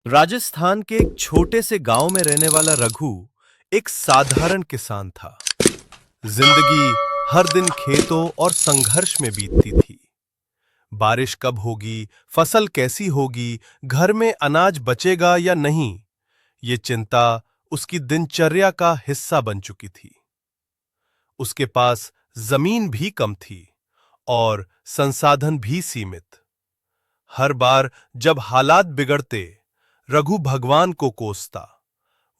राजस्थान के एक छोटे से गांव में रहने वाला रघु एक साधारण किसान था। जिंदगी हर दिन खेतों और संघर्ष में बीतती थी। बारिश कब होगी, फसल कैसी होगी, घर में अनाज बचेगा या नहीं, ये चिंता उसकी दिनचर्या का हिस्सा बन चुकी थी। उसके पास जमीन भी कम थी और संसाधन भी सीमित। हर बार जब हालात बिगड़ते, रघु भगवान को कोसता।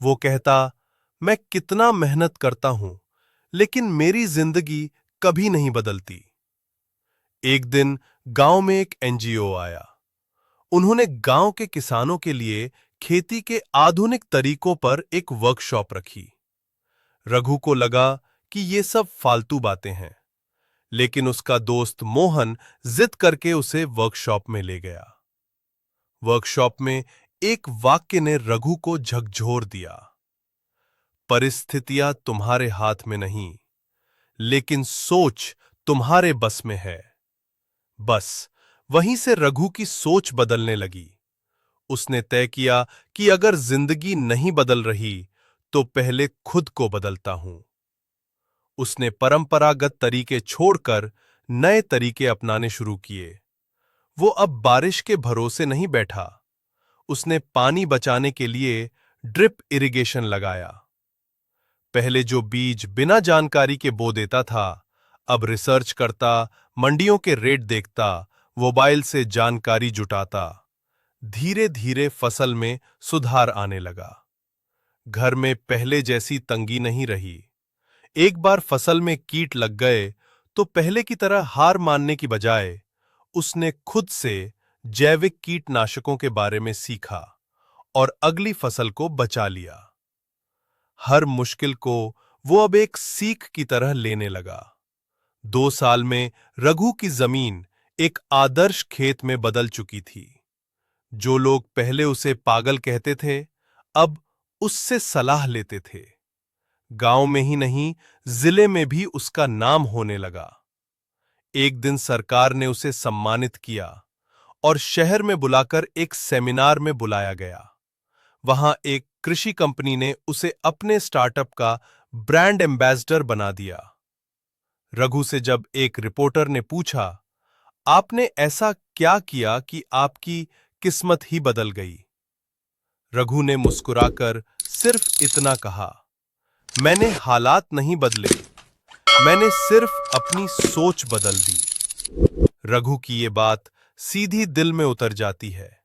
वो कहता, मैं कितना मेहनत करता हूं, लेकिन मेरी जिंदगी कभी नहीं बदलती। एक दिन गांव में एक एनजीओ आया। उन्होंने गांव के किसानों के लिए खेती के आधुनिक तरीकों पर एक वर्कशॉप रखी। रघु को लगा कि ये सब फालतू बातें हैं, लेकिन उसका दोस्त मोहन जिद करके उसे वर्कशॉप में ले गया। वर्कशॉप में एक वाक्य ने रघु को झकझोर दिया। परिस्थितियां तुम्हारे हाथ में नहीं, लेकिन सोच तुम्हारे बस में है। बस वहीं से रघु की सोच बदलने लगी। उसने तय किया कि अगर जिंदगी नहीं बदल रही, तो पहले खुद को बदलता हूं। उसने परंपरागत तरीके छोड़कर नए तरीके अपनाने शुरू किए। वो अब बारिश के भरोसे नहीं बैठा। उसने पानी बचाने के लिए ड्रिप इरिगेशन लगाया। पहले जो बीज बिना जानकारी के बो देता था, अब रिसर्च करता, मंडियों के रेट देखता, मोबाइल से जानकारी जुटाता। धीरे धीरे फसल में सुधार आने लगा। घर में पहले जैसी तंगी नहीं रही। एक बार फसल में कीट लग गए तो पहले की तरह हार मानने की बजाय उसने खुद से जैविक कीटनाशकों के बारे में सीखा और अगली फसल को बचा लिया। हर मुश्किल को वो अब एक सीख की तरह लेने लगा। 2 साल में रघु की जमीन एक आदर्श खेत में बदल चुकी थी। जो लोग पहले उसे पागल कहते थे, अब उससे सलाह लेते थे। गांव में ही नहीं, जिले में भी उसका नाम होने लगा। एक दिन सरकार ने उसे सम्मानित किया और शहर में बुलाकर एक सेमिनार में बुलाया गया। वहां एक कृषि कंपनी ने उसे अपने स्टार्टअप का ब्रांड एम्बेसडर बना दिया। रघु से जब एक रिपोर्टर ने पूछा, आपने ऐसा क्या किया कि आपकी किस्मत ही बदल गई? रघु ने मुस्कुराकर सिर्फ इतना कहा, मैंने हालात नहीं बदले, मैंने सिर्फ अपनी सोच बदल दी। रघु की ये बात सीधी दिल में उतर जाती है।